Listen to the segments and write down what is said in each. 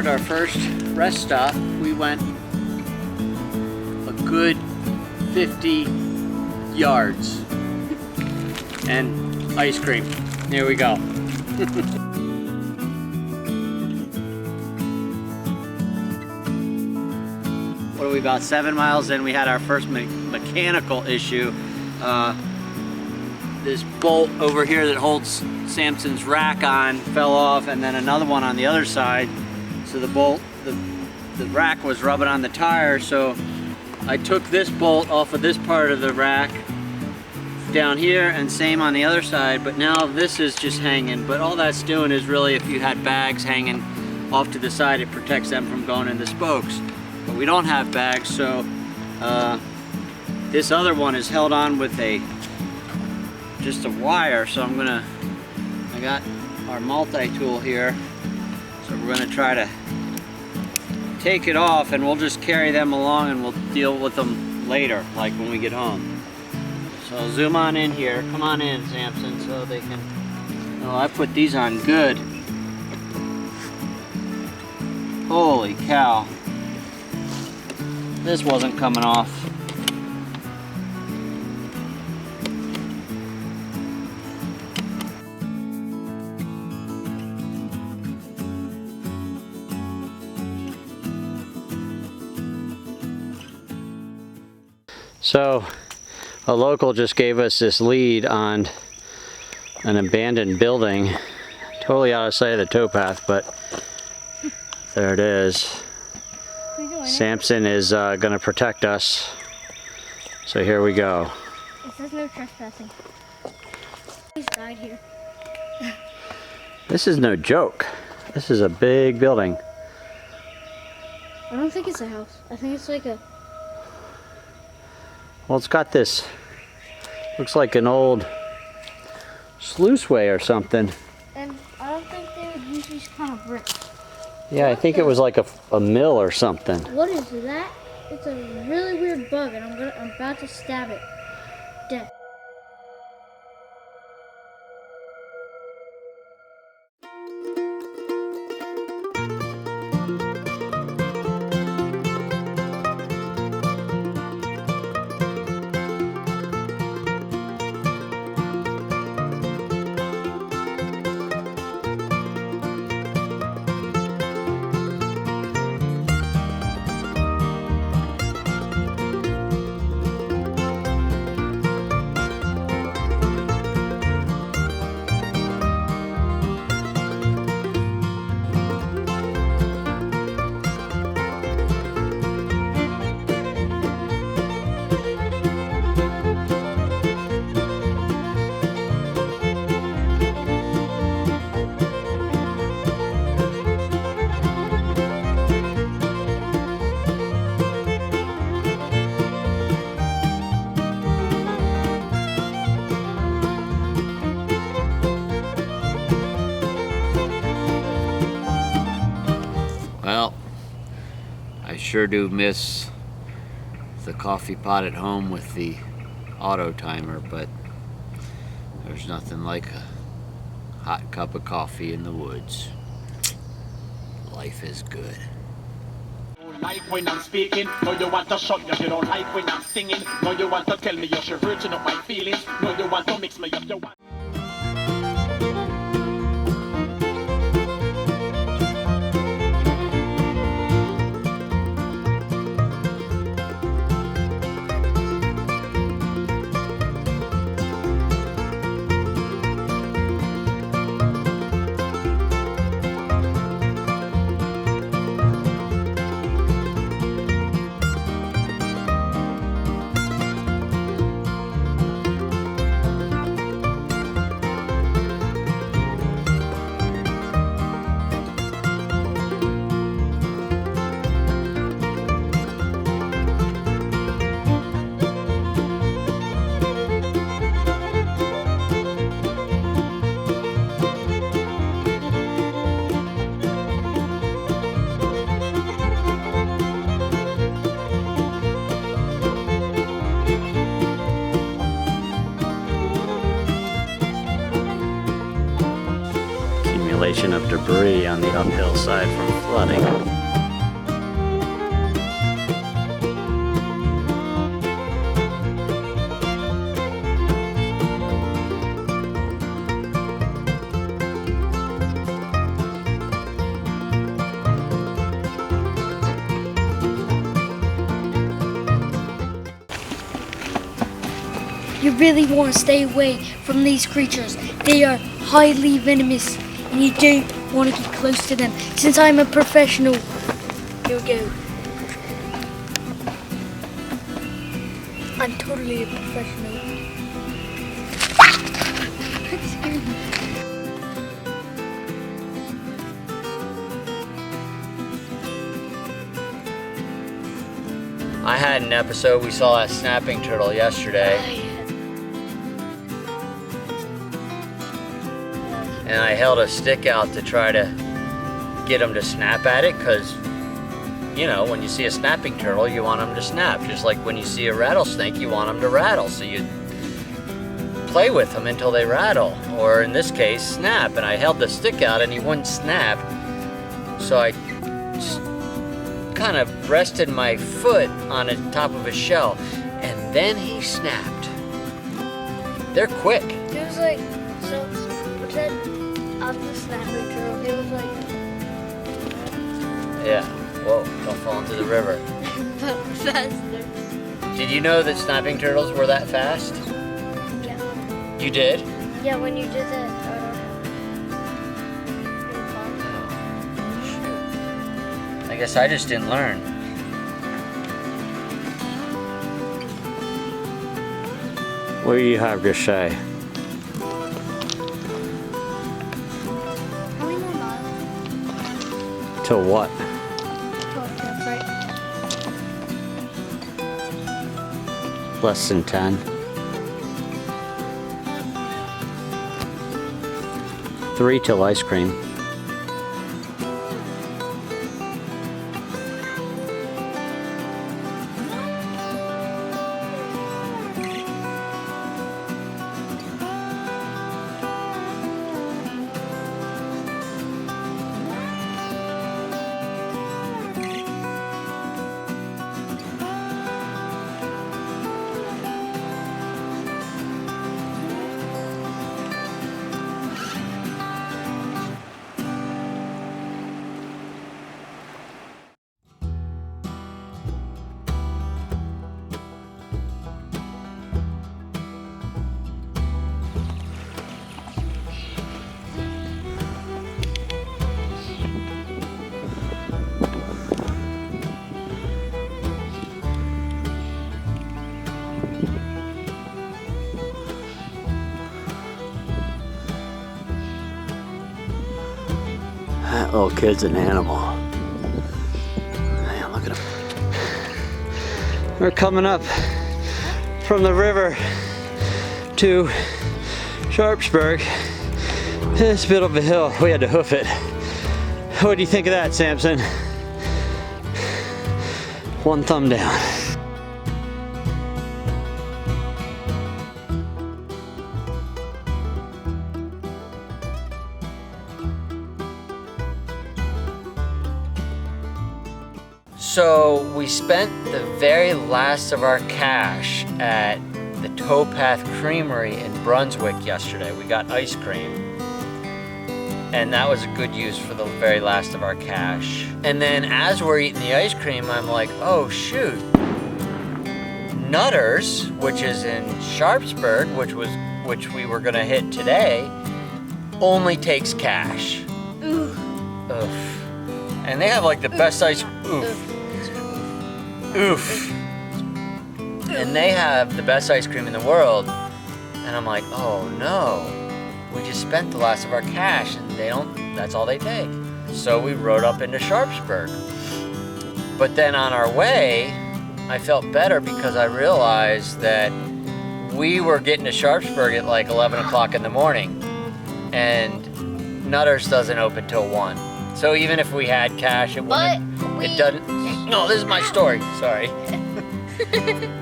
start, our first rest stop, we went a good 50 yards. And ice cream. Here we go. What are we, about 7 miles in? We had our first mechanical issue. This bolt over here that holds Samson's rack on fell off, and then another one on the other side. So the bolt, the rack was rubbing on the tire, so I took this bolt off of this part of the rack down here, and same on the other side, but now this is just hanging. But all that's doing is really, if you had bags hanging off to the side, it protects them from going in the spokes. But we don't have bags, so this other one is held on with just a wire. So I got our multi-tool here, so we're gonna try to take it off, and we'll just carry them along, and we'll deal with them later, like when we get home. So zoom on in here. Come on in, Samson, so they can... Oh, I put these on good. Holy cow. This wasn't coming off. So, a local just gave us this lead on an abandoned building, totally out of sight of the towpath, but there it is. Samson is going to protect us, so here we go. It says no trespassing. He's died here. This is no joke. This is a big building. I don't think it's a house. I think it's like a... Well, it's got this, looks like an old sluiceway or something. And I don't think they would use these kind of bricks. Yeah, I think it was like a mill or something. What is that? It's a really weird bug, and I'm about to stab it. Dead. Well, I sure do miss the coffee pot at home with the auto timer, but there's nothing like a hot cup of coffee in the woods. Life is good. Don't like when I'm speaking, no you want to shut me. You don't like when I'm singing, no you want to tell me you're hurting up my feelings, no you want to mix me up. You want debris on the uphill side from flooding. You really want to stay away from these creatures. They are highly venomous and you don't want to get close to them. Since I'm a professional, here we go. I'm totally a professional. That scared me. I had an episode, we saw a snapping turtle yesterday. And I held a stick out to try to get them to snap at it, because, you know, when you see a snapping turtle, you want them to snap. Just like when you see a rattlesnake, you want them to rattle. So you play with them until they rattle, or in this case, snap. And I held the stick out and he wouldn't snap. So I just kind of rested my foot on the top of a shell, and then he snapped. They're quick. It was like, so, pretend I'm the snapping turtle. It was like, Yeah. Whoa, don't fall into the river. but faster. Did you know that snapping turtles were that fast? Yeah. You did? Yeah, when you did that, Shoot. I guess I just didn't learn. What do you have to say? how many more miles? To what? That's right. Less than 10. 3 till ice cream. That little kid's an animal. Man, look at him. We're coming up from the river to Sharpsburg. This bit of a hill, we had to hoof it. What do you think of that, Samson? One thumb down. So we spent the very last of our cash at the Towpath Creamery in Brunswick yesterday. We got ice cream, and that was a good use for the very last of our cash. And then as we're eating the ice cream, I'm like, oh shoot, Nutters, which is in Sharpsburg, which we were gonna hit today, only takes cash. Oof. Oof. And they have like the best ice. Oof. Oof. And they have the best ice cream in the world. And I'm like, oh no, we just spent the last of our cash and that's all they take. So we rode up into Sharpsburg. But then on our way, I felt better because I realized that we were getting to Sharpsburg at like 11 o'clock in the morning. And Nutters doesn't open till 1. So even if we had cash, it doesn't. No, this is my story. Sorry.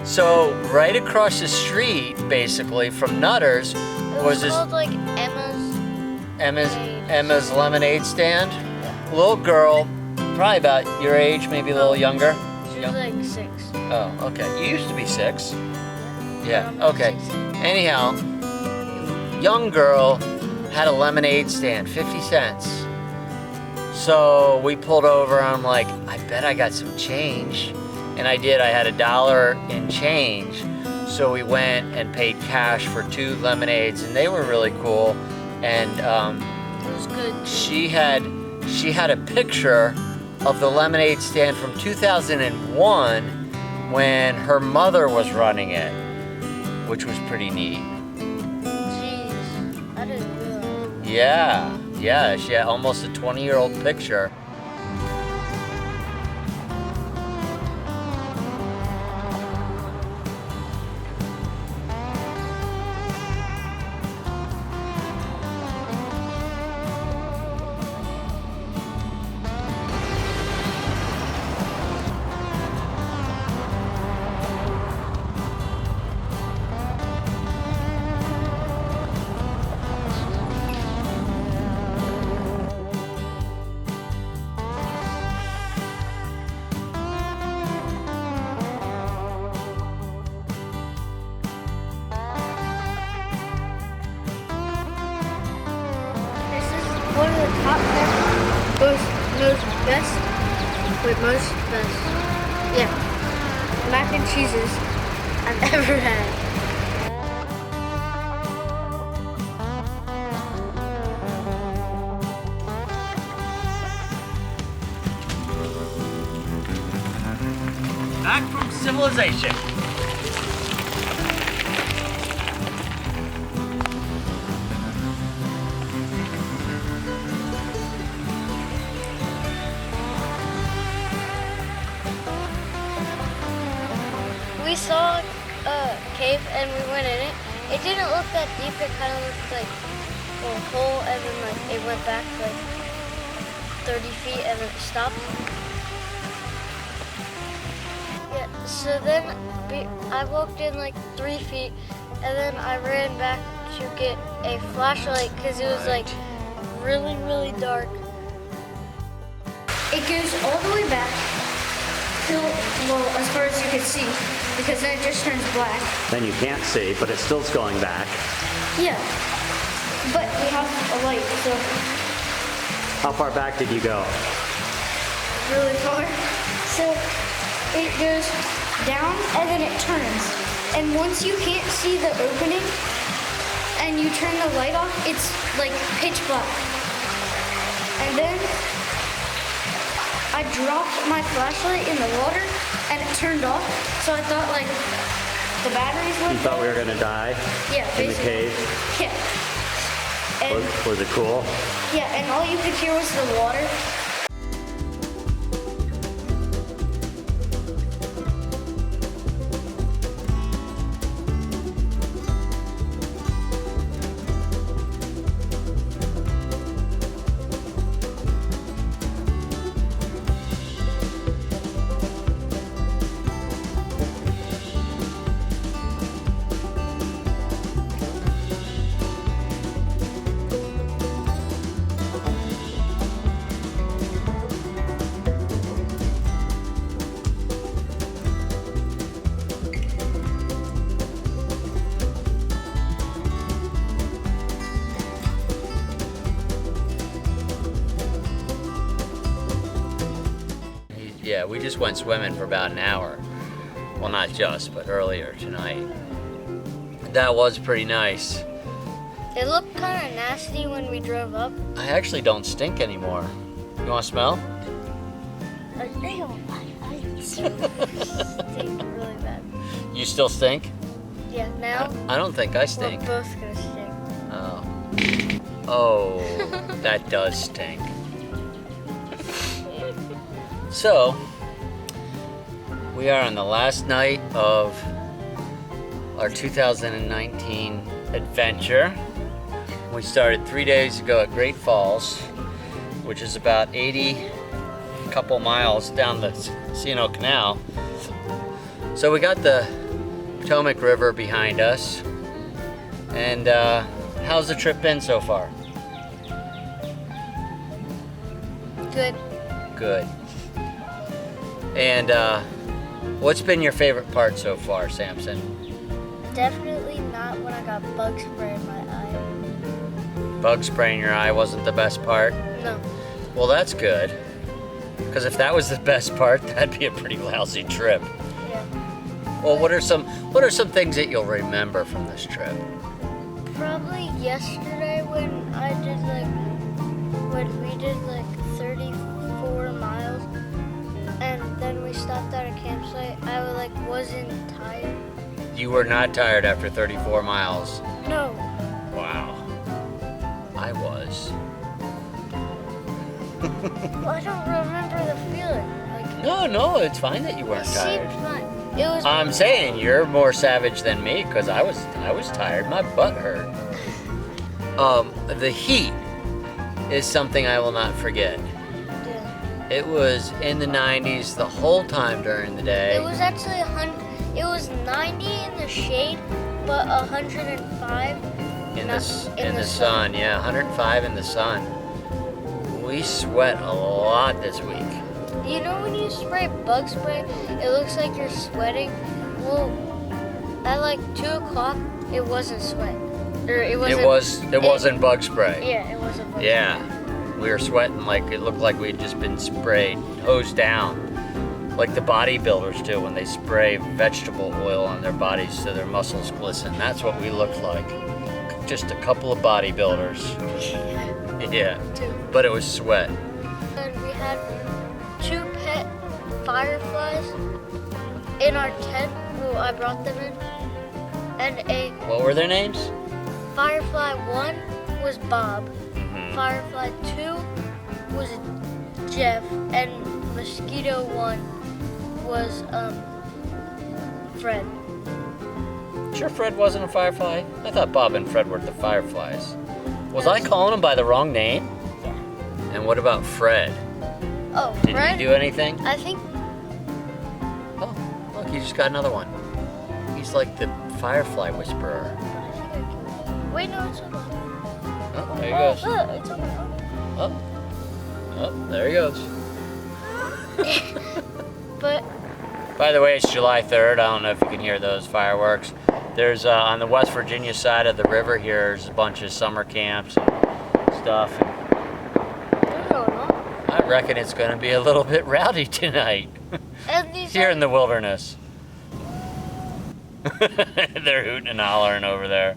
So right across the street, basically from Nutters, was this called like Emma's Emma's lemonade stand. Little girl, probably about your age, maybe a little younger. She was like 6. Oh, okay. You used to be 6. Yeah, I'm not okay. 6. Anyhow, young girl had a lemonade stand, 50 cents. So we pulled over and I'm like, I bet I got some change. And I did, I had $1 in change. So we went and paid cash for 2 lemonades and they were really cool. And It was good. she had a picture of the lemonade stand from 2001 when her mother was running it, which was pretty neat. Jeez, I didn't realize. Yeah, she had almost a 20-year-old picture. This is one of the top 10 most best. Wait, most best. Yeah. Mac and cheeses I've ever had. Back from civilization. We saw a cave and we went in it. It didn't look that deep. It kind of looked like a hole, and then like it went back like 30 feet and then it stopped. Yeah. So then I walked in like 3 feet, and then I ran back to get a flashlight because it was like really, really dark. It goes all the way back till, well, as far as you can see, because then it just turns black. Then you can't see, but it still's going back. Yeah, but we have a light, so How far back did you go? really far. So it goes down and then it turns. And once you can't see the opening and you turn the light off, it's like pitch black. And then I dropped my flashlight in the water and it turned off. So I thought like the batteries You went thought we dead. were gonna die Yeah, in the basically. cave? Yeah. And Was it cool? yeah, and all you could hear was the water. Yeah, we just went swimming for about an hour. Well, not just, but earlier tonight. That was pretty nice. It looked kind of nasty when we drove up. I actually don't stink anymore. You want to smell? I stink really bad. You still stink? Yeah, now I don't think I we're stink. both gonna stink. Oh. Oh, that does stink. So, we are on the last night of our 2019 adventure. We started 3 days ago at Great Falls, which is about 80 couple miles down the C&O Canal. So we got the Potomac River behind us. And how's the trip been so far? Good. Good. And what's been your favorite part so far, Samson? Definitely not when I got bug spray in my eye. Bug spray in your eye wasn't the best part? No. Well, that's good. Because if that was the best part, that'd be a pretty lousy trip. Yeah. Well, what are some things that you'll remember from this trip? Probably yesterday when we did like 34 miles, and then we stopped at a campsite. I wasn't tired. You were not tired after 34 miles. No. Wow. I was. Well, I don't remember the feeling. No, it's fine that you weren't It seemed tired. fine. It was. I'm saying you're more savage than me because I was tired. My butt hurt. The heat is something I will not forget. Yeah. It was in the 90s the whole time during the day. It was actually 100. It was 90 in the shade, but 105 in the sun. Yeah, 105 in the sun. We sweat a lot this week. You know when you spray bug spray, it looks like you're sweating. Well, at like 2 o'clock, it wasn't sweat. Or it wasn't. It wasn't bug spray. Yeah, it wasn't bug spray. Yeah, we were sweating like it looked like we'd just been sprayed, hosed down. Like the bodybuilders do when they spray vegetable oil on their bodies so their muscles glisten. That's what we looked like. Just a couple of bodybuilders. Yeah, but it was sweat. And we had 2 pet fireflies in our tent. Well, I brought them in. And What were their names? Firefly 1 was Bob. Firefly 2 was Jeff. And Mosquito 1 was Fred. Sure Fred wasn't a firefly? I thought Bob and Fred were the fireflies. Was I calling him by the wrong name? Yeah. And what about Fred? Oh, Did Fred? he do anything? I think. Oh, look, he just got another one. He's like the firefly whisperer. Wait, no, it's on. Oh, there he goes. Look, it's on. Oh, there he goes. But By the way, it's July 3rd. I don't know if you can hear those fireworks. There's on the West Virginia side of the river here, there's a bunch of summer camps and stuff. they're going on. I reckon it's going to be a little bit rowdy tonight And these here are, in the wilderness. They're hooting and hollering over there.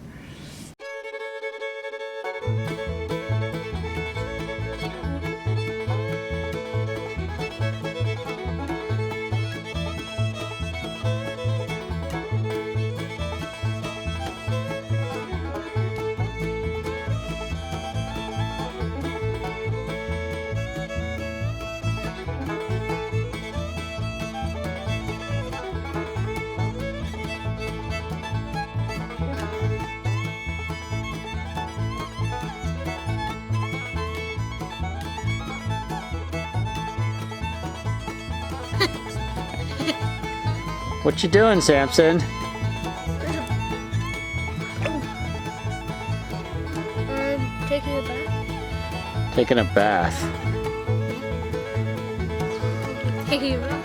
What you doing, Samson? taking a bath. Taking a bath. Taking a bath.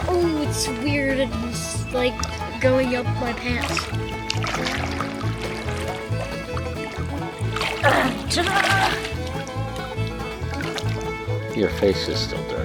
Oh, it's weird. It's like going up my pants. Your face is still dirty.